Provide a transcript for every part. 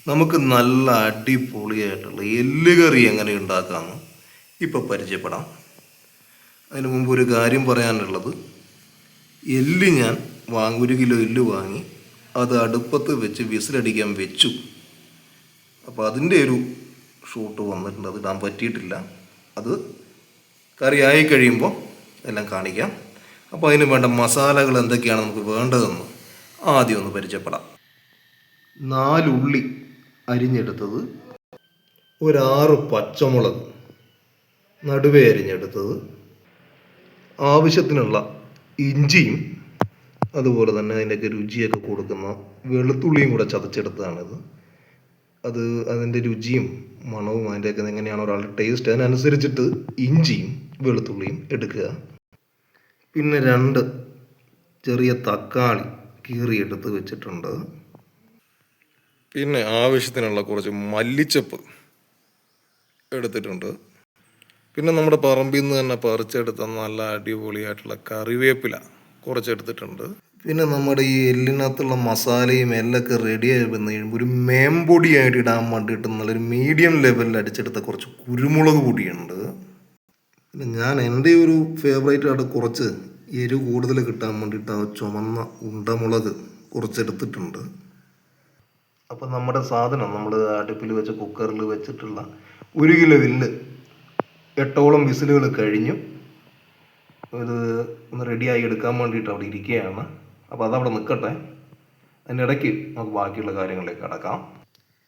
നമുക്ക് നല്ല അടിപൊളിയായിട്ടുള്ള എല്ലുകറി എങ്ങനെ ഉണ്ടാക്കാമെന്ന് ഇപ്പോൾ പരിചയപ്പെടാം. അതിന് മുമ്പ് ഒരു കാര്യം പറയാനുള്ളത്, എല്ല് ഞാൻ 1 കിലോ എല്ല് വാങ്ങി അത് അടുപ്പത്ത് വെച്ച് വിസിലടിക്കാൻ വെച്ചു. അപ്പോൾ അതിൻ്റെ ഒരു ഷൂട്ട് വന്നിട്ടുണ്ട്, അത് ഇടാൻ പറ്റിയിട്ടില്ല. അത് കറി ആയി കഴിയുമ്പോൾ എല്ലാം കാണിക്കാം. അപ്പോൾ അതിന് വേണ്ട മസാലകൾ എന്തൊക്കെയാണ് നമുക്ക് വേണ്ടതെന്ന് ആദ്യം ഒന്ന് പരിചയപ്പെടാം. 4 ഉള്ളി അരിഞ്ഞെടുത്തത്, 6 പച്ചമുളക് നടുവേ അരിഞ്ഞെടുത്തത്, ആവശ്യത്തിനുള്ള ഇഞ്ചിയും അതുപോലെ തന്നെ അതിൻ്റെയൊക്കെ രുചിയൊക്കെ കൊടുക്കുന്ന വെളുത്തുള്ളിയും കൂടെ ചതച്ചെടുത്തതാണിത്. അതിൻ്റെ രുചിയും മണവും അതിൻ്റെയൊക്കെ എങ്ങനെയാണ് ഒരാളുടെ ടേസ്റ്റ്, അതിനനുസരിച്ചിട്ട് ഇഞ്ചിയും വെളുത്തുള്ളിയും എടുക്കുക. പിന്നെ 2 ചെറിയ തക്കാളി കീറിയെടുത്ത് വെച്ചിട്ടുണ്ട്. പിന്നെ ആവശ്യത്തിനുള്ള കുറച്ച് മല്ലിച്ചപ്പ് എടുത്തിട്ടുണ്ട്. പിന്നെ നമ്മുടെ പറമ്പിൽ നിന്ന് തന്നെ പറിച്ചെടുത്ത നല്ല അടിപൊളിയായിട്ടുള്ള കറിവേപ്പില കുറച്ചെടുത്തിട്ടുണ്ട്. പിന്നെ നമ്മുടെ ഈ എല്ലിനകത്തുള്ള മസാലയും എല്ലൊക്കെ റെഡിയായി വന്ന് കഴിയുമ്പോൾ ഒരു മേമ്പൊടിയായിട്ട് ഇടാൻ വേണ്ടിയിട്ട് നല്ലൊരു മീഡിയം ലെവലിൽ അടിച്ചെടുത്ത കുറച്ച് കുരുമുളക് പൊടിയുണ്ട്. പിന്നെ ഞാൻ എൻ്റെ ഒരു ഫേവറേറ്റ് ആയിട്ട് കുറച്ച് എരിവ് കൂടുതൽ കിട്ടാൻ വേണ്ടിയിട്ട് ആ ചുമന്ന ഉണ്ടമുളക് കുറച്ചെടുത്തിട്ടുണ്ട്. അപ്പം നമ്മുടെ സാധനം നമ്മൾ അടുപ്പിൽ വെച്ച് കുക്കറിൽ വെച്ചിട്ടുള്ള 1 കിലോ എല്ല് 8ഓളം വിസിലുകൾ കഴിഞ്ഞു. ഇത് ഒന്ന് റെഡിയായി എടുക്കാൻ വേണ്ടിയിട്ട് അവിടെ ഇരിക്കുകയാണ്. അപ്പോൾ അതവിടെ നിൽക്കട്ടെ. അതിൻ്റെ ഇടയ്ക്ക് നമുക്ക് ബാക്കിയുള്ള കാര്യങ്ങളിലേക്ക് കടക്കാം.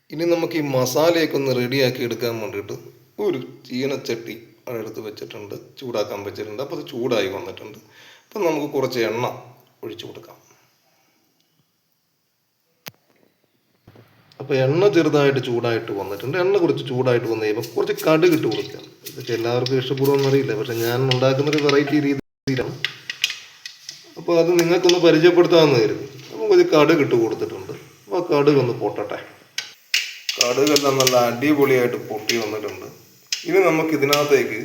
ഇനി നമുക്ക് ഈ മസാലയൊക്കെ ഒന്ന് റെഡിയാക്കി എടുക്കാൻ വേണ്ടിയിട്ട് ഒരു ചീനച്ചട്ടി അടുത്ത് വെച്ചിട്ടുണ്ട്, ചൂടാക്കാൻ വെച്ചിട്ടുണ്ട്. അപ്പോൾ അത് ചൂടായി വന്നിട്ടുണ്ട്. അപ്പം നമുക്ക് കുറച്ച് എണ്ണ ഒഴിച്ചു കൊടുക്കാം. അപ്പോൾ എണ്ണ ചെറുതായിട്ട് ചൂടായിട്ട് വന്നിട്ടുണ്ട്. എണ്ണ കുറച്ച് ചൂടായിട്ട് വന്നു കഴിയുമ്പോൾ കുറച്ച് കടുക് ഇട്ട് കൊടുക്കുക. ഇതൊക്കെ എല്ലാവർക്കും ഇഷ്ടപ്പെടുമെന്ന് അറിയില്ല, പക്ഷെ ഞാൻ ഉണ്ടാക്കുന്നൊരു വെറൈറ്റി രീതിയിലാണ്. അപ്പോൾ അത് നിങ്ങൾക്കൊന്ന് പരിചയപ്പെടുത്താമെന്ന് കരുതി അപ്പോൾ കുറച്ച് കടുക് ഇട്ട് കൊടുത്തിട്ടുണ്ട്. അപ്പോൾ കടുക് ഒന്ന് പൊട്ടട്ടെ. കടുകെല്ലാം നല്ല അടിപൊളിയായിട്ട് പൊട്ടി വന്നിട്ടുണ്ട്. ഇനി നമുക്ക് ഇതിനകത്തേക്ക്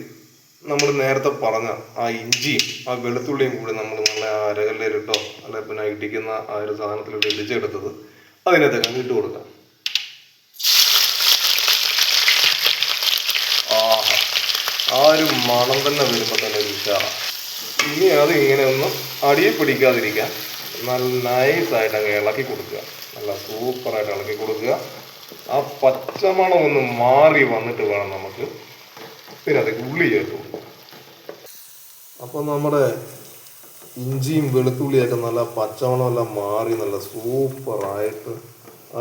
നമ്മൾ നേരത്തെ പറഞ്ഞ ആ ഇഞ്ചിയും ആ വെളുത്തുള്ളിയും കൂടി നമ്മൾ നല്ല അരകല്ലിലിട്ടോ അല്ലെ പിന്നെ ഇടിക്കുന്ന ആ ഒരു സാധനത്തിലിട്ട് ഇടിച്ചെടുത്തത് അതിനകത്തേക്ക് ഇട്ട് കൊടുക്കാം. ആ ഒരു മണം തന്നെ വരുമ്പോൾ തന്നെ ഒരു ഉഷാറാണ്. ഇനി അത് ഇങ്ങനെ ഒന്ന് അടിയിൽ പിടിക്കാതിരിക്കാൻ നല്ല നൈസായിട്ട് അങ്ങ് ഇളക്കി കൊടുക്കുക. നല്ല സൂപ്പറായിട്ട് ഇളക്കി കൊടുക്കുക. ആ പച്ചമണം ഒന്ന് മാറി വന്നിട്ട് വേണം നമുക്ക് പിന്നെ അത് ഉള്ളി ചേർത്ത് കൊടുക്കുക. അപ്പോൾ നമ്മുടെ ഇഞ്ചിയും വെളുത്തുള്ളിയൊക്കെ നല്ല പച്ചമണമെല്ലാം മാറി നല്ല സൂപ്പറായിട്ട്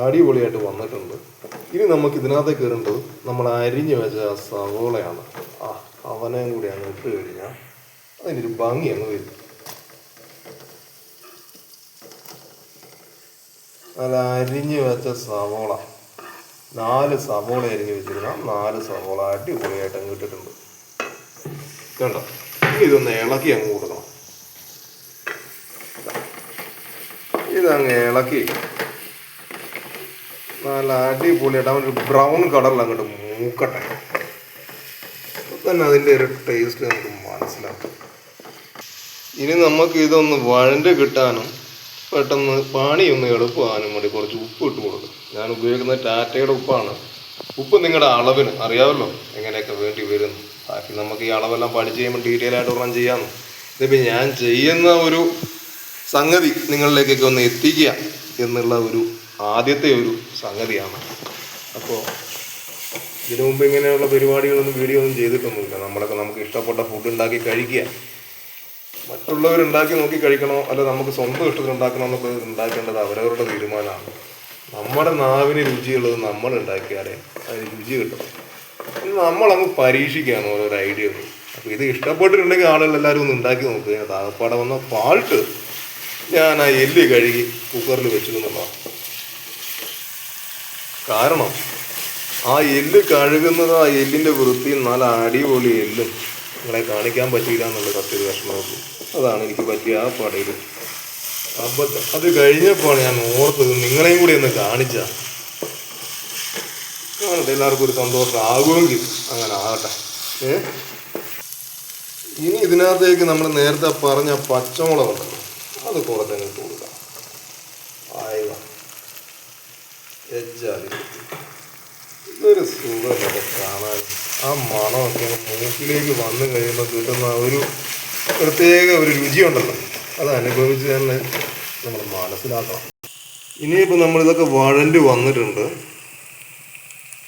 അടിപൊളിയായിട്ട് വന്നിട്ടുണ്ട്. ഇനി നമുക്ക് ഇതിനകത്തേക്ക് ഇടേണ്ടത് നമ്മൾ അരിഞ്ഞു വെച്ച സവോളയാണ്. അവനെയും കൂടി അങ്ങ് ഇട്ട് കഴിഞ്ഞാൽ അതിനൊരു ഭംഗി അങ്ങ് വരും. നല്ല അരിഞ്ഞു വെച്ച സവോള 4 സവോള അരിഞ്ഞു വെച്ചിരുന്ന 4 സവോള അടിപൊളിയായിട്ട് അങ്ങ് ഇട്ടിട്ടുണ്ട്. കണ്ടോ? ഇനി ഇതൊന്ന് ഇളക്കി അങ്ങ് കൊടുക്കണം. ഇതങ്ങ് ഇളക്കി നല്ല അടിപൊളിയായിട്ട് അവനൊരു ബ്രൗൺ കളറിൽ അങ്ങോട്ട് മൂക്കട്ടെ. തന്നെ അതിൻ്റെ ഒരു ടേസ്റ്റ് നമുക്ക് മനസ്സിലാക്കും. ഇനി നമുക്ക് ഇതൊന്ന് വഴണ്ട് കിട്ടാനും പെട്ടെന്ന് പണിയൊന്ന് എളുപ്പമാകാനും വേണ്ടി കുറച്ച് ഉപ്പ് ഇട്ട് കൊടുക്കും. ഞാൻ ഉപയോഗിക്കുന്നത് ടാറ്റയുടെ ഉപ്പാണ്. ഉപ്പ് നിങ്ങളുടെ അളവിന് അറിയാമല്ലോ എങ്ങനെയൊക്കെ വേണ്ടി വരുന്നു. ബാക്കി നമുക്ക് ഈ അളവെല്ലാം പഠിച്ച് കഴിയുമ്പോൾ ഡീറ്റെയിൽ ആയിട്ട് ഒരെണ്ണം ചെയ്യാമെന്ന്. ഇതിപ്പോൾ ഞാൻ ചെയ്യുന്ന ഒരു സംഗതി നിങ്ങളിലേക്കൊക്കെ ഒന്ന് എത്തിക്കുക എന്നുള്ള ഒരു ആദ്യത്തെ ഒരു സംഗതിയാണ്. അപ്പോൾ ഇതിനു മുമ്പ് ഇങ്ങനെയുള്ള പരിപാടികളൊന്നും വീഡിയോ ഒന്നും ചെയ്തിട്ടൊന്നുമില്ല. നമ്മളൊക്കെ നമുക്ക് ഇഷ്ടപ്പെട്ട ഫുഡ് ഉണ്ടാക്കി കഴിക്കുക. മറ്റുള്ളവരുണ്ടാക്കി നോക്കി കഴിക്കണോ അല്ല നമുക്ക് സ്വന്തം ഇഷ്ടത്തിൽ ഉണ്ടാക്കണോ എന്നൊക്കെ ഉണ്ടാക്കേണ്ടത് അവരവരുടെ തീരുമാനമാണ്. നമ്മുടെ നാവിന് രുചിയുള്ളത് നമ്മൾ ഉണ്ടാക്കിയാലേ അതിന് രുചി കിട്ടും. നമ്മളങ്ങ് പരീക്ഷിക്കുകയാണ് ഓരോരോ ഐഡിയകൾ. അപ്പോൾ ഇത് ഇഷ്ടപ്പെട്ടിട്ടുണ്ടെങ്കിൽ ആളുകളെല്ലാവരും ഒന്ന് ഉണ്ടാക്കി നോക്കുക. താഴെപ്പാടെ വന്ന ഫാൾട്ട് ഞാൻ ആ എല്ല് കഴുകി കുക്കറിൽ വെച്ചിരുന്നതാണ്. കാരണം ആ എല്ല് കഴുകുന്നത് ആ എല്ലിൻ്റെ വൃത്തിയും നല്ല അടിപൊളി എല്ലും നിങ്ങളെ കാണിക്കാൻ പറ്റിയില്ല എന്നുള്ള സത്യൊരു വിഷമമുള്ളൂ. അതാണ് എനിക്ക് പറ്റിയ ആ പടയിൽ അബദ്ധം. അത് കഴിഞ്ഞപ്പോൾ ഞാൻ ഓർത്തത് നിങ്ങളെയും കൂടി ഒന്ന് കാണിച്ചാൽ കാണട്ടെ, എല്ലാവർക്കും ഒരു സന്തോഷം ആകുമെങ്കിൽ അങ്ങനെ ആകട്ടെ. ഇനി ഇതിനകത്തേക്ക് നമ്മൾ നേരത്തെ പറഞ്ഞ പച്ചമുളകുണ്ടല്ലോ അത് കുറച്ചങ്ങ് ഇട്ട് കൊടുക്കാം. എജ്ജാതി ഇതൊരു സുഖമൊക്കെ കാണാൻ. ആ മണമൊക്കെ മൂക്കിലേക്ക് വന്നു കഴിയുമ്പോൾ കിട്ടുന്ന ഒരു പ്രത്യേക ഒരു രുചിയുണ്ടല്ലോ, അത് അനുഭവിച്ച് തന്നെ നമ്മൾ മനസ്സിലാക്കണം. ഇനിയിപ്പോൾ നമ്മളിതൊക്കെ വഴണ്ട് വന്നിട്ടുണ്ട്.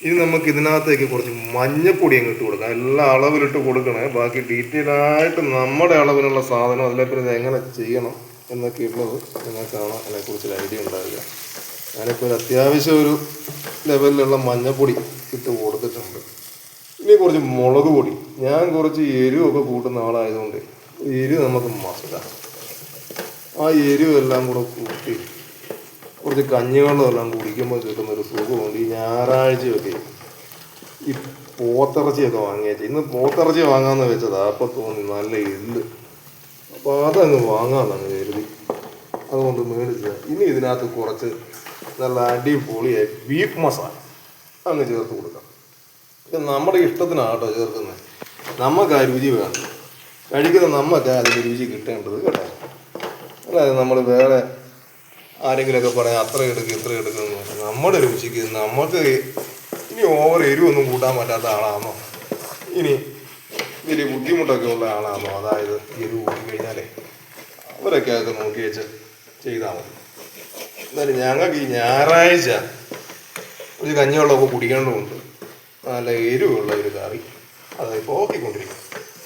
ഇനി നമുക്ക് ഇതിനകത്തേക്ക് കുറച്ച് മഞ്ഞപ്പൊടി അങ്ങ് ഇട്ട് കൊടുക്കാം. എല്ലാം അളവിലിട്ട് കൊടുക്കണേ. ബാക്കി ഡീറ്റെയിൽ ആയിട്ട് നമ്മുടെ അളവിനുള്ള സാധനം അതിലേക്കും ഇത് എങ്ങനെ ചെയ്യണം എന്നൊക്കെ ഉള്ളത് നിങ്ങൾക്കാണ് അതിനെക്കുറിച്ചൊരു ഐഡിയ ഉണ്ടാവുക. ഞാനിപ്പോൾ ഒരു അത്യാവശ്യം ഒരു ലെവലിലുള്ള മഞ്ഞപ്പൊടി ഇട്ട് കൊടുത്തിട്ടുണ്ട്. ഇനി കുറച്ച് മുളക് പൊടി. ഞാൻ കുറച്ച് എരിവൊക്കെ കൂട്ടുന്ന ആളായതുകൊണ്ട് എരിവ് നമുക്ക് മസ്റ്റാണ്. ആ എരിവെല്ലാം കൂടെ കൂട്ടി കുറച്ച് കഞ്ഞിവെള്ളമെല്ലാം കുടിക്കുമ്പോൾ കിട്ടുന്നൊരു സുഖമുണ്ട്. ഈ ഞായറാഴ്ചയൊക്കെ ഈ പോത്തിറച്ചിയൊക്കെ വാങ്ങിയാൽ ഇന്ന് പോത്തിറച്ചി വാങ്ങാമെന്ന് വെച്ചതാ. അപ്പം തോന്നി നല്ല എള്ള്, അപ്പോൾ അതങ്ങ് വാങ്ങാമെന്നങ്ങ് കരുതി, അതുകൊണ്ട് മേടിച്ചത്. ഇനി ഇതിനകത്ത് കുറച്ച് നല്ല അടിപൊളിയായി ബീഫ് മസാല അങ്ങ് ചേർത്ത് കൊടുക്കാം. ഇത് നമ്മുടെ ഇഷ്ടത്തിനാട്ടോ ചേർക്കുന്നത്. നമുക്ക് ആ രുചി വേണം, കഴിക്കുന്ന നമുക്ക് അതിൻ്റെ രുചി കിട്ടേണ്ടത് കേട്ടോ. അതായത് നമ്മൾ വേറെ ആരെങ്കിലുമൊക്കെ പറയാം അത്ര എടുക്കുക ഇത്ര എടുക്കുന്നു. നമ്മുടെ രുചിക്ക് നമുക്ക് ഇനി ഓവർ എരിവൊന്നും കൂട്ടാൻ പറ്റാത്ത ആളാണോ, ഇനി വലിയ ബുദ്ധിമുട്ടൊക്കെ ഉള്ള ആളാണോ, അതായത് എരിവ് കൂട്ടിക്കഴിഞ്ഞാലേ അവരൊക്കെ അതൊക്കെ നോക്കി വെച്ച് ചെയ്താൽ മതി. എന്നാലും ഞങ്ങൾക്ക് ഈ ഞായറാഴ്ച ഒരു കഞ്ഞിവെള്ളമൊക്കെ കുടിക്കേണ്ടതുണ്ട്. നല്ല എരിവുള്ള ഒരു കറി അതിപ്പോൾ ഓക്കിക്കൊണ്ടിരിക്കും.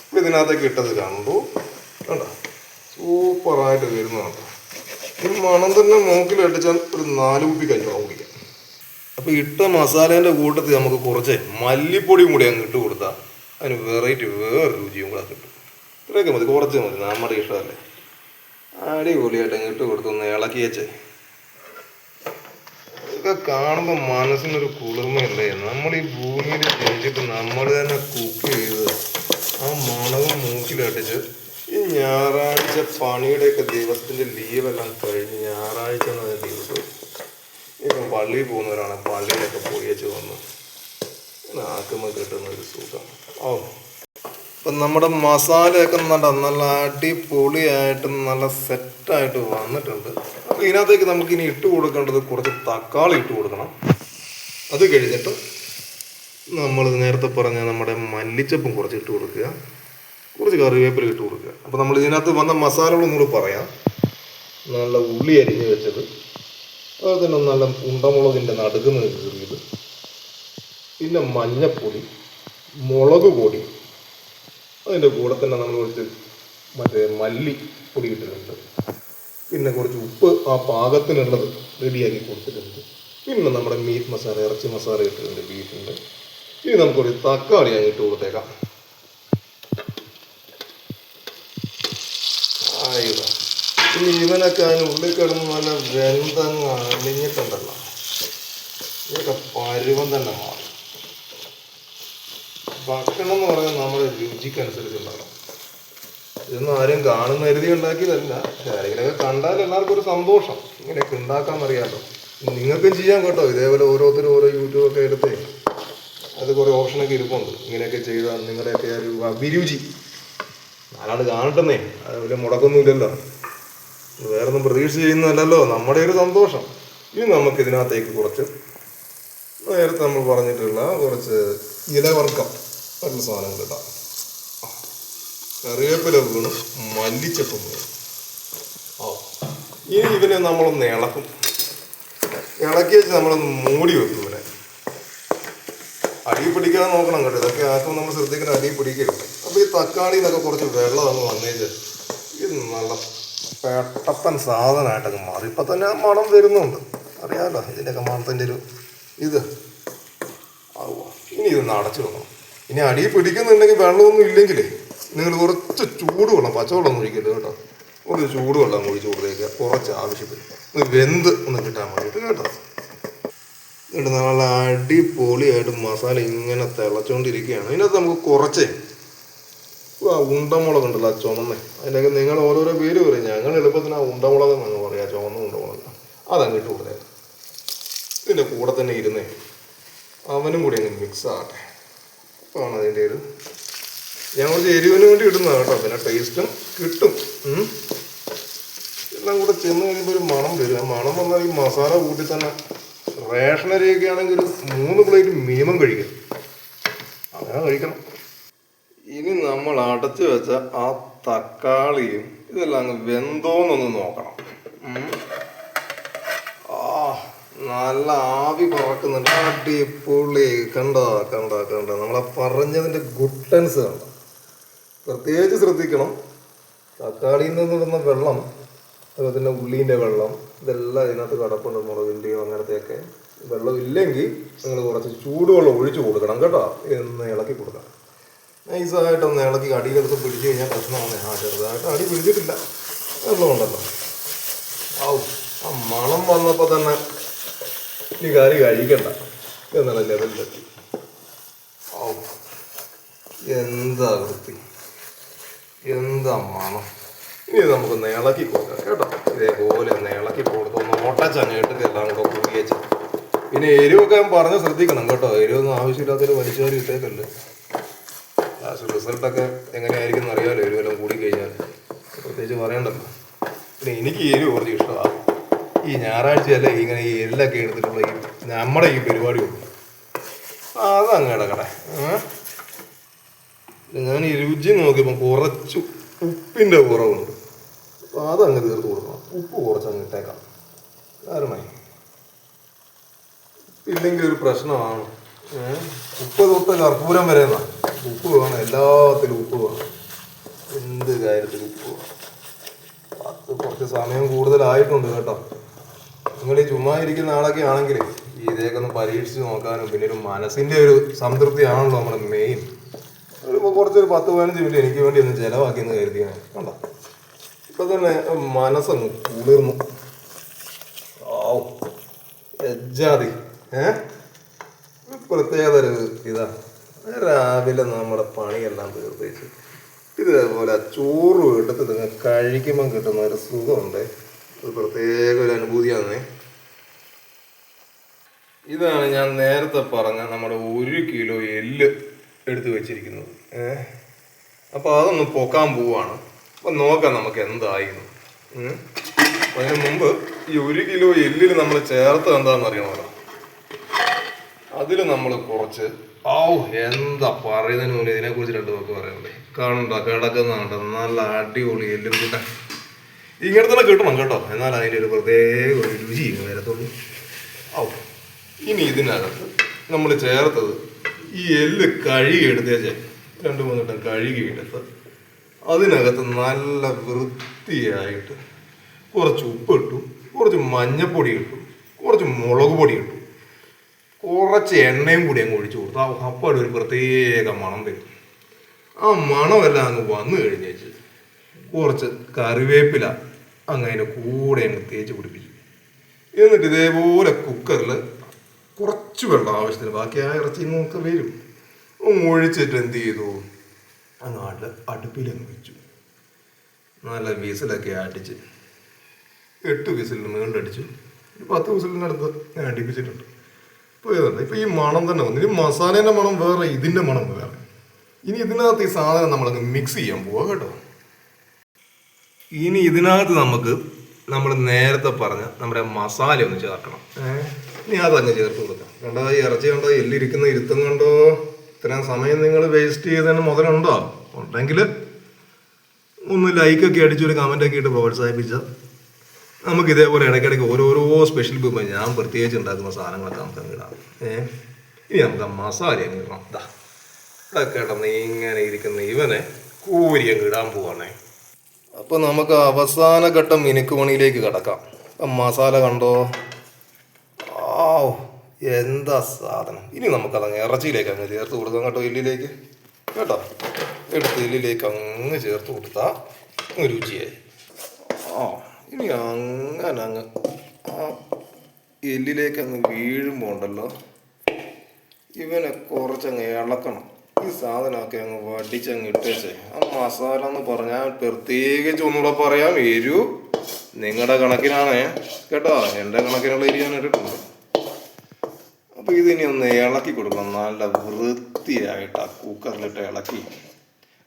ഇപ്പോൾ ഇതിനകത്തേക്ക് ഇട്ടത് കണ്ടു കണ്ടോ, സൂപ്പറായിട്ട് വരുന്നതാണ്. ഈ മണം തന്നെ മൂക്കിലടിച്ചാൽ ഒരു 4 കുപ്പി കഞ്ഞിവെള്ളം കുടിക്കാം. അപ്പോൾ ഇട്ട മസാലേൻ്റെ കൂട്ടത്തിൽ നമുക്ക് കുറച്ച് മല്ലിപ്പൊടിയും കൂടി അങ്ങ് ഇട്ട് കൊടുത്താൽ അതിന് വെറൈറ്റി വേറെ രുചിയും കൂടെ കിട്ടും. ഇത്രയൊക്കെ മതി, കുറച്ച് മതി, നമ്മുടെ ഇഷ്ടമല്ലേ. അടിപൊളിയായിട്ട് അങ്ങ് ഇട്ട് കൊടുത്തൊന്ന് ഇളക്കി വെച്ചേ. ഇതൊക്കെ കാണുമ്പോൾ മനസ്സിനൊരു കുളിർമയല്ലേ. നമ്മൾ ഈ ഭൂമിയിൽ ജനിച്ചിട്ട് നമ്മൾ തന്നെ കുക്ക് ചെയ്ത് ആ മണവും മൂക്കിലടിച്ച് ഈ ഞായറാഴ്ച പണിയുടെയൊക്കെ ദിവസത്തിൻ്റെ ലീവെല്ലാം കഴിഞ്ഞ് ഞായറാഴ്ച എന്ന ദിവസം ഇപ്പം പള്ളിയിൽ പോകുന്നവരാണ്, പള്ളിയിലൊക്കെ പോയി വെച്ച് വന്ന് ആക്കുമ്പോൾ കിട്ടുന്ന ഒരു സുഖം. ഇപ്പം നമ്മുടെ മസാലയൊക്കെ നല്ല അടിപൊളിയായിട്ട് നല്ല സെറ്റായിട്ട് വന്നിട്ടുണ്ട്. അപ്പോൾ ഇതിനകത്തേക്ക് നമുക്കിനി ഇട്ട് കൊടുക്കേണ്ടത് കുറച്ച് തക്കാളി ഇട്ട് കൊടുക്കണം. അത് കഴിഞ്ഞിട്ട് നമ്മൾ നേരത്തെ പറഞ്ഞ നമ്മുടെ മല്ലിച്ചപ്പും കുറച്ച് ഇട്ട് കൊടുക്കുക, കുറച്ച് കറിവേപ്പില ഇട്ട് കൊടുക്കുക. അപ്പോൾ നമ്മൾ ഇതിനകത്ത് വന്ന മസാലകളൊന്നും കൂടി പറയാം. നല്ല ഉള്ളി അരിഞ്ഞ് വെച്ചത്, അതുപോലെ തന്നെ നല്ല ഉണ്ടമുളകിൻ്റെ നടുക്കുന്ന കീറിയത്, പിന്നെ മഞ്ഞപ്പൊടി, മുളക് പൊടി, അതിൻ്റെ കൂടെ തന്നെ നമ്മൾ കുറച്ച് മറ്റേ മല്ലിപ്പൊടി ഇട്ടിട്ടുണ്ട്, പിന്നെ കുറച്ച് ഉപ്പ് ആ പാകത്തിനുള്ളത് റെഡിയാക്കി കൊടുത്തിട്ടുണ്ട്, പിന്നെ നമ്മുടെ മീറ്റ് മസാല ഇറച്ചി മസാല ഇട്ടിട്ടുണ്ട് ബീഫിൻ്റെ. ഇനി നമുക്കൊരു തക്കാളി അങ്ങ് ഇട്ട് കൊടുത്തേക്കാം. ഇനി ഇവനൊക്കെ അതിന് ഉള്ളിൽ കിടന്ന് നല്ല വെന്തങ്ങ് അലിഞ്ഞിട്ടുണ്ടല്ലോ, ഇതൊക്കെ പരുവം തന്നെ മാറും. ഭക്ഷണം എന്ന് പറഞ്ഞാൽ നമ്മുടെ രുചിക്കനുസരിച്ചുണ്ടാകും. ഇതൊന്നും ആരും കാണുന്ന കരുതി ഉണ്ടാക്കിയതല്ല. ആരെങ്കിലുമൊക്കെ കണ്ടാൽ എല്ലാവർക്കും ഒരു സന്തോഷം. ഇങ്ങനെയൊക്കെ ഉണ്ടാക്കാമെന്നറിയാമല്ലോ. നിങ്ങൾക്കും ചെയ്യാൻ കേട്ടോ. ഇതേപോലെ ഓരോരുത്തരും ഓരോ യൂട്യൂബൊക്കെ എടുത്തേ അത് കുറേ ഓപ്ഷനൊക്കെ ഇരിപ്പുണ്ട്. ഇങ്ങനെയൊക്കെ ചെയ്താൽ നിങ്ങളുടെയൊക്കെ ഒരു അഭിരുചി നാലാണ്ട് കാണട്ടെന്നേ. അത് വലിയ മുടക്കൊന്നുമില്ലല്ലോ, വേറൊന്നും പ്രതീക്ഷ ചെയ്യുന്നതല്ലല്ലോ, നമ്മുടെ ഒരു സന്തോഷം. ഇനി നമുക്ക് ഇതിനകത്തേക്ക് കുറച്ച് നേരത്തെ നമ്മൾ പറഞ്ഞിട്ടുള്ള കുറച്ച് ഇലവർക്കം നല്ല സാധനങ്ങൾ ഇടാം. കറിവേപ്പില വീണും മല്ലിച്ചപ്പും വീണും. ഇനി ഇതിനെ നമ്മളൊന്ന് ഇളക്കും. ഇളക്കി വെച്ച് നമ്മളൊന്ന് മൂടി വെക്കും. ഇവനെ അടി പിടിക്കാതെ നോക്കണം കേട്ടോ. ഇതൊക്കെ ആക്കുമ്പോൾ നമ്മൾ ശ്രദ്ധിക്കണം, അടി പിടിക്കരുത്. അപ്പോൾ ഈ തക്കാളി എന്നൊക്കെ കുറച്ച് വെള്ളം അങ്ങ് വന്നേച്ച് ഇത് നല്ല പെട്ടപ്പൻ സാധനമായിട്ടൊക്കെ മാറി. ഇപ്പം തന്നെ മണം വരുന്നുണ്ട്, അറിയാമല്ലോ ഇതിൻ്റെയൊക്കെ മണത്തിൻ്റെ ഒരു ഇത് ആവുക. ഇനി ഇതൊന്ന് അടച്ചു വെക്കണം. ഇനി അടി പിടിക്കുന്നുണ്ടെങ്കിൽ വെള്ളമൊന്നും ഇല്ലെങ്കിൽ നിങ്ങൾ കുറച്ച് ചൂടുവെള്ളം, പച്ചവെള്ളം ഒഴിക്കരുത് കേട്ടോ, കുറച്ച് ചൂടുവെള്ളം ഒഴിച്ച് കൊടുത്തേക്കുക. കുറച്ച് ആവശ്യത്തിന് ഒന്ന് വെന്ത് ഒന്ന് കിട്ടാൻ വേണ്ടിയിട്ട് കേട്ടോ. എന്നിട്ട് നല്ല അടിപൊളിയായിട്ട് മസാല ഇങ്ങനെ തിളച്ചുകൊണ്ടിരിക്കുകയാണ്. അതിനകത്ത് നമുക്ക് കുറച്ച് ഉണ്ടമുളക് ഉണ്ടല്ലോ, ആ ചുമന്ന, അതിനൊക്കെ നിങ്ങൾ ഓരോരോ പേര് പറയും. ഞങ്ങൾ എളുപ്പത്തിന് ആ ഉണ്ടമുളക് എന്നങ്ങ് പറയാം, ചുമന്ന ഉണ്ടമുളക്. അതങ്ങ് ഇട്ട് കൊടുത്തേ. ഇതിൻ്റെ കൂടെ തന്നെ ഇരുന്നേ അവനും കൂടി അങ്ങ് മിക്സ് ആകട്ടെ. ആണ് അതിൻ്റെ ഒരു, ഞാൻ കുറച്ച് എരിവിന് വേണ്ടി ഇടുന്നതാണ് കേട്ടോ, പിന്നെ ടേസ്റ്റും കിട്ടും. എല്ലാം കൂടെ ചെന്ന് കഴിയുമ്പോൾ ഒരു മണം വരും. ആ മണം വന്നാൽ ഈ മസാല കൂട്ടി തന്നെ റേഷനരിയൊക്കെ ആണെങ്കിൽ ഒരു 3 പ്ലേറ്റ് മിനിമം കഴിക്കും. അങ്ങനെ കഴിക്കണം. ഇനി നമ്മൾ അടച്ചു വെച്ച ആ തക്കാളിയും ഇതെല്ലാം അങ്ങ് വെന്തോന്നൊന്ന് നോക്കണം. നല്ല ആവി പറക്കുന്നുണ്ട്. അടിപൊളി. കണ്ട നമ്മളെ പറഞ്ഞതിൻ്റെ ഗുട്ടൻസ് കണ്ട. പ്രത്യേകിച്ച് ശ്രദ്ധിക്കണം, തക്കാളിയിൽ നിന്നിടുന്ന വെള്ളം, അതുപോലെ ഉള്ളീൻ്റെ വെള്ളം, ഇതെല്ലാം ഇതിനകത്ത് കിടപ്പുണ്ട്. മുളകിൻ്റെയോ അങ്ങനത്തെയൊക്കെ വെള്ളം ഇല്ലെങ്കിൽ നിങ്ങൾ കുറച്ച് ചൂടുവെള്ളം ഒഴിച്ചു കൊടുക്കണം കേട്ടോ. എന്ന് ഇളക്കി കൊടുക്കണം. നൈസായിട്ടൊന്ന് ഇളക്കി അടിയിലെടുത്ത് പിടിച്ചു കഴിഞ്ഞാൽ പ്രശ്നമാണ്. ചെറുതായിട്ട് അടി പിടിച്ചിട്ടില്ല, വെള്ളമുണ്ടല്ലോ. ആ മണം വന്നപ്പോൾ തന്നെ ഈ കറി കഴിക്കണ്ട എന്നുള്ള ലെവലിലെത്തി. എന്താ വൃത്തി, എന്താ മണം. ഇനി നമുക്കൊന്ന് ഇളക്കി കൊടുക്കാം കേട്ടോ. ഇതേപോലെ ഒന്ന് ഇളക്കി കൊടുത്ത് ഒന്ന് ഓട്ടച്ചങ്ങയിട്ട് എല്ലാം കൂടെ കൂടി വെച്ച്. പിന്നെ എരിവൊക്കെ ഞാൻ പറഞ്ഞ് ശ്രദ്ധിക്കണം കേട്ടോ. എരിവൊന്നും ആവശ്യമില്ലാത്തൊരു വലിച്ചുവാരി ഇട്ടേക്കല്ലേ. ലാസ്റ്റ് റിസൾട്ടൊക്കെ എങ്ങനെയായിരിക്കും എന്നറിയാമല്ലോ. എരിവെല്ലാം കൂടി കഴിഞ്ഞാൽ പ്രത്യേകിച്ച് പറയണ്ടല്ലോ. പിന്നെ എനിക്ക് എരിവ് കുറച്ച് ഇഷ്ടമാണ്. ഈ ഞായറാഴ്ചയല്ലേ ഇങ്ങനെ ഈ എല്ലൊക്കെ എടുത്തിട്ടുള്ള ഈ നമ്മുടെ ഈ പരിപാടിയുള്ളൂ. അതങ്ങ് കിടക്കട്ടെ. ഞാൻ ഈ രുചി നോക്കിയപ്പോൾ കുറച്ച് ഉപ്പിൻ്റെ കുറവുണ്ട്. അപ്പോൾ അതങ്ങ് തീർത്ത് കൊടുക്കണം. ഉപ്പ് കുറച്ചങ്ങ് ഇട്ടേക്കാം. കാരണം ഇല്ലെങ്കിൽ ഒരു പ്രശ്നമാണ്. ഉപ്പ് തൊട്ട് കർപ്പൂരം വരെ എന്നാണ്. ഉപ്പ് വേണം, എല്ലാത്തിലും ഉപ്പ് വേണം. എന്ത് കാര്യത്തിലും ഉപ്പ് വേണം. അത് കുറച്ച് സമയം കൂടുതലായിട്ടുണ്ട് കേട്ടോ. നിങ്ങൾ ഈ ചുമ്മാ ഇരിക്കുന്ന ആളൊക്കെ ആണെങ്കിൽ ഇതേക്ക് ഒന്ന് പരീക്ഷിച്ച് നോക്കാനും പിന്നെ ഒരു മനസ്സിൻ്റെ ഒരു സംതൃപ്തിയാണല്ലോ നമ്മുടെ മെയിൻ. കുറച്ചൊരു 10-15 മിനിറ്റ് എനിക്ക് വേണ്ടി ഒന്ന് ചിലവാക്കിയെന്ന് കരുതിയാണ്. കണ്ടോ, ഇപ്പം തന്നെ മനസ്സൊന്ന് കുളിർന്നു. എജ്ജാതി പ്രത്യേകത ഒരു ഇതാണ്. രാവിലെ നമ്മുടെ പണിയെല്ലാം തീർത്തേച്ച് ഇതേപോലെ ചോറ് എടുത്ത് നിങ്ങൾ കഴിക്കുമ്പം കിട്ടുന്ന ഒരു സുഖമുണ്ട്. ഒരു പ്രത്യേക ഒരു അനുഭൂതിയാണ്. ഇതാണ് ഞാൻ നേരത്തെ പറഞ്ഞ നമ്മുടെ 1 കിലോ എല്ല് എടുത്ത് വെച്ചിരിക്കുന്നത്. അപ്പോൾ അതൊന്ന് പൊക്കാൻ പോവാണ്. അപ്പം നോക്കാം നമുക്ക് എന്തായിരുന്നു. അതിന് മുമ്പ് ഈ 1 കിലോ എല്ലിൽ നമ്മൾ ചേർത്ത് എന്താണെന്ന് അറിയണമല്ലോ. അതിൽ നമ്മൾ കുറച്ച് എന്താ പറയുന്നതിന് മുന്നേ ഇതിനെക്കുറിച്ച് 2 വാക്ക് പറയുന്നത്. കാണണ്ട, കിടക്കുന്നുണ്ട് നല്ല അടിപൊളി എല്ലും കിട്ടാൻ ഇങ്ങനെ തന്നെ കിട്ടണം കേട്ടോ. എന്നാൽ അതിൻ്റെ ഒരു പ്രത്യേക ഒരു രുചി വരത്തുള്ളൂ. ഇനി ഇതിനകത്ത് നമ്മൾ ചേർത്തത് ഈ എല്ല് കഴുകിയെടുത്തേച്ച് 2-3 വട്ടം കഴുകിയെടുത്ത് അതിനകത്ത് നല്ല വൃത്തിയായിട്ട് കുറച്ച് ഉപ്പിട്ടു, കുറച്ച് മഞ്ഞപ്പൊടി ഇട്ടു, കുറച്ച് മുളക് പൊടി ഇട്ടു, കുറച്ച് എണ്ണയും കൂടി അങ്ങ് ഒഴിച്ചു കൊടുത്തു. അപ്പോൾ ഒരു പ്രത്യേക മണം വരും. ആ മണമെല്ലാം അങ്ങ് വന്നു കഴിഞ്ഞേച്ച് കുറച്ച് കറിവേപ്പില അങ്ങ് അതിൻ്റെ കൂടെ അങ്ങ് തേച്ച് പിടിപ്പിച്ചു. എന്നിട്ട് ഇതേപോലെ കുക്കറിൽ കുറച്ച് വെള്ളം ആവശ്യത്തിന്, ബാക്കി ആ ഇറച്ചി നമുക്ക് വരും, ഒഴിച്ചിട്ട് എന്ത് ചെയ്തു, അങ്ങാട്ട് അടുപ്പിലങ്ങ് വെച്ചു. നല്ല വിസിലൊക്കെ അടിച്ച് 8 വിസിലിന് മുകളിലടിച്ചു. 10 വിസിലിനടുത്ത് ഞാൻ അടുപ്പിച്ചിട്ടുണ്ട്. ഇപ്പോൾ ഇതുണ്ട്. ഇപ്പോൾ ഈ മണം തന്നെ വന്നു. ഇനി മസാലേൻ്റെ മണം വേറെ, ഇതിൻ്റെ മണം വേറെ. ഇനി ഇതിനകത്ത് ഈ സാധനം നമ്മളങ്ങ് മിക്സ് ചെയ്യാൻ പോവാം കേട്ടോ. ഇനി ഇതിനകത്ത് നമുക്ക് നമ്മൾ നേരത്തെ പറഞ്ഞ നമ്മുടെ മസാല ഒന്ന് ചേർക്കണം. ഇനി അതങ്ങ് ചേർത്ത് കൊടുക്കാം. കണ്ടോ ഈ ഇറച്ചി കണ്ടോ, എല്ലിരിക്കുന്ന ഇരുത്തം കണ്ടോ. ഇത്രയും സമയം നിങ്ങൾ വേസ്റ്റ് ചെയ്തതിന് മുതലുണ്ടോ? ഉണ്ടെങ്കിൽ ഒന്ന് ലൈക്കൊക്കെ അടിച്ചൊരു കമൻറ്റൊക്കെ ഇട്ട് പ്രോത്സാഹിപ്പിച്ചാൽ നമുക്ക് ഇതേപോലെ ഇടയ്ക്കിടയ്ക്ക് ഓരോരോ സ്പെഷ്യൽ വിഭവം ഞാൻ പ്രത്യേകിച്ച് ഉണ്ടാക്കുന്ന സാധനങ്ങളൊക്കെ നമുക്ക് അങ്ങ് ഇടാം. ഇനി നമുക്ക് ആ മസാല അങ്ങ് ഇടണം. ഇവിടെ കിടന്ന് ഇങ്ങനെ ഇരിക്കുന്ന ഇവനെ കൂരി അങ്ങ് ഇടാൻ പോവാണേ. അപ്പോൾ നമുക്ക് അവസാന ഘട്ടം മിനുക്ക് പണിയിലേക്ക് കിടക്കാം. മസാല കണ്ടോ, എന്താ സാധനം. ഇനി നമുക്കതങ്ങ് ഇറച്ചിയിലേക്ക് അങ്ങ് ചേർത്ത് കൊടുക്കാം കേട്ടോ. എല്ലിലേക്ക് കേട്ടോ, എടുത്ത് എല്ലിലേക്ക് അങ്ങ് ചേർത്ത് കൊടുത്താൽ രുചിയായി. ഇനി അങ്ങനെ അങ്ങ് ആ എല്ലിലേക്ക് അങ്ങ് വീഴുമ്പോൾ ഉണ്ടല്ലോ, ഇവനെ കുറച്ചങ്ങ് ഇളക്കണം. ഈ സാധനമൊക്കെ അങ്ങ് വടിച്ചങ്ങ് ഇട്ടേച്ചേ. ആ മസാല എന്ന് പറഞ്ഞാൽ പ്രത്യേകിച്ച് ഒന്നുകൂടെ പറയാം, എരിവ് നിങ്ങളുടെ കണക്കിനാണ് കേട്ടോ. എൻ്റെ കണക്കിനുള്ള എരിവ് ഞാൻ ഇട്ടിട്ടുണ്ട്. അപ്പോൾ ഇതിനി ഒന്ന് ഇളക്കി കൊടുക്കണം. നല്ല വൃത്തിയായിട്ട് ആ കുക്കറിലിട്ട് ഇളക്കി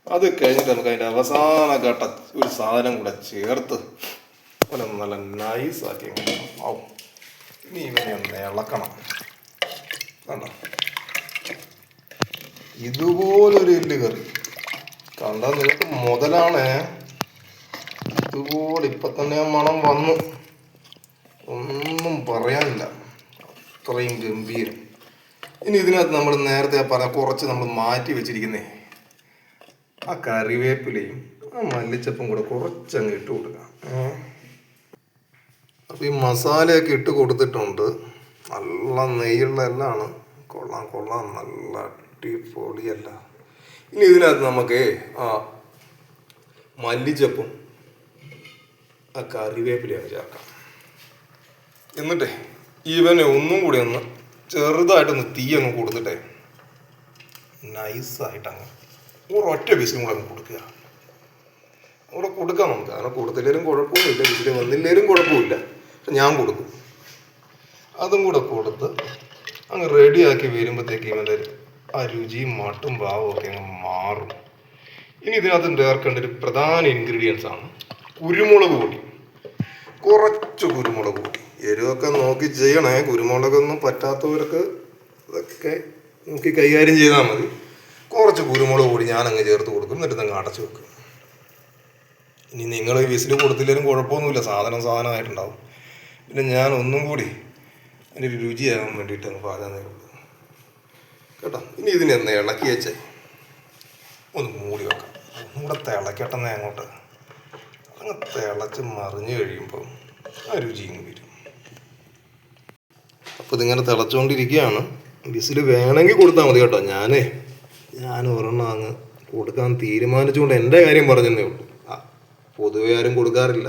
അത് കഴിഞ്ഞിട്ട് നമുക്ക് അതിൻ്റെ അവസാന ഘട്ട ഒരു സാധനം കൂടെ ചേർത്ത് നല്ല നൈസാക്കി. ഇനി ഇവനെ ഒന്ന് ഇളക്കണം. കണ്ടോ, ഇതുപോലൊരു എല്ല് കറി കണ്ടാൽ നിങ്ങൾക്ക് മുതലാണ്. ഇതുപോലെ ഇപ്പം തന്നെ മണം വന്നു, ഒന്നും പറയാനില്ല, അത്രയും ഗംഭീരം. ഇനി ഇതിനകത്ത് നമ്മൾ നേരത്തെ പറഞ്ഞ കുറച്ച് നമ്മൾ മാറ്റി വെച്ചിരിക്കുന്നേ ആ കറിവേപ്പിലയും ആ മല്ലിച്ചപ്പും കൂടെ കുറച്ചങ്ങ് ഇട്ട് കൊടുക്കാം. അപ്പോൾ ഈ മസാലയൊക്കെ ഇട്ട് കൊടുത്തിട്ടുണ്ട്. നല്ല നെയ്യുള്ള എല്ലാമാണ്. കൊള്ളാം കൊള്ളാം, നല്ല അടിപൊളിയല്ല. ഇനി ഇതിനകത്ത് നമുക്ക് ആ മല്ലിച്ചപ്പും ആ കറിവേപ്പിലയൊക്കെ ചേർക്കാം. എന്നിട്ടേ ഇവനെ ഒന്നും കൂടി ഒന്ന് ചെറുതായിട്ടൊന്ന് തീ അങ്ങ് കൊടുത്തിട്ടേ നൈസായിട്ടങ്ങ് ഒരൊറ്റ വിസിലും കൂടെ അങ്ങ് കൊടുക്കുക. അവിടെ കൊടുക്കാം നമുക്ക്. അങ്ങനെ കൊടുത്തില്ലേലും കുഴപ്പമൊന്നുമില്ല, വിസിൽ വന്നില്ലേലും കുഴപ്പമില്ല. പക്ഷെ ഞാൻ കൊടുക്കും. അതും കൂടെ കൊടുത്ത് അങ്ങ് റെഡിയാക്കി വരുമ്പോഴത്തേക്ക് ഇവൻ്റെ ആ രുചിയും മട്ടും ഭാവവും ഒക്കെ അങ്ങ് മാറും. ഇനി ഇതിനകത്ത് ചേർക്കേണ്ട ഒരു പ്രധാന ഇൻഗ്രീഡിയൻസ് ആണ് കുരുമുളക് പൊടി. കുറച്ച് കുരുമുളക് പൊടി. എരിവൊക്കെ നോക്കി ചെയ്യണേ. കുരുമുളകൊന്നും പറ്റാത്തവർക്ക് ഇതൊക്കെ നോക്കി കൈകാര്യം ചെയ്താൽ മതി. കുറച്ച് കുരുമുളക് പൊടി ഞാനങ്ങ് ചേർത്ത് കൊടുക്കും. എന്നിട്ട് അങ്ങ് അടച്ചു വെക്കും. ഇനി നിങ്ങൾ വിസിൽ കൊടുത്തില്ലെങ്കിലും കുഴപ്പമൊന്നുമില്ല, സാധനമായിട്ടുണ്ടാവും. പിന്നെ ഞാൻ ഒന്നും കൂടി അതിൻ്റെ ഒരു രുചിയാകാൻ വേണ്ടിയിട്ട് അങ്ങ് പാകാന്നേ ഉള്ളൂ കേട്ടോ. ഇനി ഇതിനെന്ന് ഇളക്കി വെച്ചേ ഒന്ന് മൂടി വെക്കാം. ഒന്നുകൂടെ തിളക്കട്ടെന്നേ അങ്ങോട്ട്. അങ്ങ് തിളച്ച് മറിഞ്ഞ് കഴിയുമ്പോൾ ആ രുചിയും വരും. അപ്പോൾ ഇതിങ്ങനെ തിളച്ചുകൊണ്ടിരിക്കുകയാണ്. വിസിൽ വേണമെങ്കിൽ കൊടുത്താൽ മതി കേട്ടോ. ഞാൻ ഒരെണ്ണം അങ്ങ് കൊടുക്കാൻ തീരുമാനിച്ചുകൊണ്ട് എൻ്റെ കാര്യം പറഞ്ഞതേ ഉള്ളൂ. പൊതുവെ ആരും കൊടുക്കാറില്ല.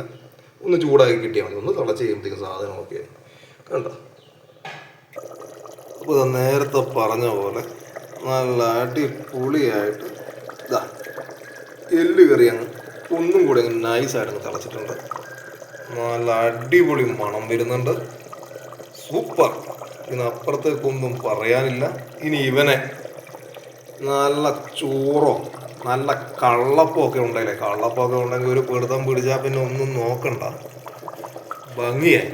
ഒന്ന് ചൂടാക്കി കിട്ടിയാൽ മതി. ഒന്ന് തിളച്ച് കഴിയുമ്പോഴത്തേക്കും സാധനമൊക്കെ കണ്ടോ. അപ്പോൾ നേരത്തെ പറഞ്ഞ പോലെ നല്ല അടിപൊളിയായിട്ട് ഇതാ എല്ല് കറി അങ്ങ് ഒന്നും കൂടി അങ്ങ് നൈസായിട്ടങ്ങ് തിളച്ചിട്ടുണ്ട്. നല്ല അടിപൊളി മണം വരുന്നുണ്ട്. സൂപ്പർ. ഇതിനപ്പുറത്തേക്കൊന്നും പറയാനില്ല. ഇനി ഇവനെ നല്ല ചോറോ നല്ല കള്ളപ്പമൊക്കെ ഉണ്ടെങ്കിലേ, കള്ളപ്പമൊക്കെ ഉണ്ടെങ്കിൽ ഒരു പിടുത്തം പിടിച്ചാൽ പിന്നെ ഒന്നും നോക്കണ്ട, ഭംഗിയായി.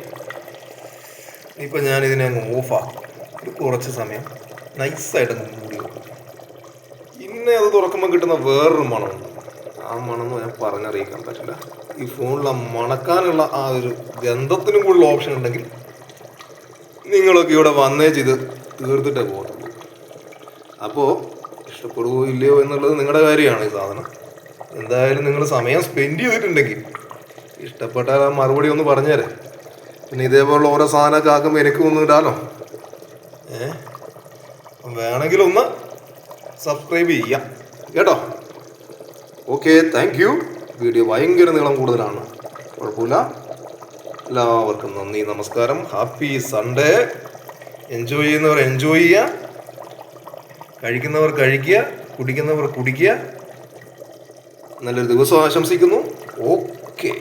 ഇപ്പം ഞാനിതിനെ അങ്ങ് ഓഫാക്കും. ഒരു കുറച്ച് സമയം നൈസായിട്ടങ്ങ് മൂടി വെക്കും. പിന്നെ അത് തുറക്കുമ്പോൾ കിട്ടുന്ന വേറൊരു മണമുണ്ട്. ആ മണമെന്ന് ഞാൻ പറഞ്ഞറിയിക്കാൻ പറ്റില്ല. ഈ ഫോണിൽ മണക്കാനുള്ള ആ ഒരു ഗന്ധത്തിനും കൂടുതൽ ഓപ്ഷൻ ഉണ്ടെങ്കിൽ നിങ്ങളൊക്കെ ഇവിടെ വന്നേ ചെയ്ത് തീർത്തിട്ടേ പോകത്തുള്ളൂ. അപ്പോൾ ഇഷ്ടപ്പെടുകയോ ഇല്ലയോ എന്നുള്ളത് നിങ്ങളുടെ കാര്യമാണ്. ഈ സാധനം എന്തായാലും നിങ്ങൾ സമയം സ്പെൻഡ് ചെയ്തിട്ടുണ്ടെങ്കിൽ ഇഷ്ടപ്പെട്ടാൽ ആ മറുപടി ഒന്ന് പറഞ്ഞേരെ. പിന്നെ ഇതേപോലുള്ള ഓരോ സാധനമൊക്കെ ആക്കുമ്പോൾ എനിക്കും ഒന്നും ഇടാലോ. വേണമെങ്കിൽ ഒന്ന് സബ്സ്ക്രൈബ് ചെയ്യാം കേട്ടോ. Okay, thank you. വീഡിയോ ഭയങ്കര നീളം കൂടുതലാണ്, കുഴപ്പമില്ല. എല്ലാവർക്കും നന്ദി, നമസ്കാരം. Happy Sunday. എൻജോയ് ചെയ്യുന്നവർ എൻജോയ് ചെയ്യുക, കഴിക്കുന്നവർ കഴിക്കുക, കുടിക്കുന്നവർ കുടിക്കുക. നല്ലൊരു ദിവസം ആശംസിക്കുന്നു. ഓക്കെ.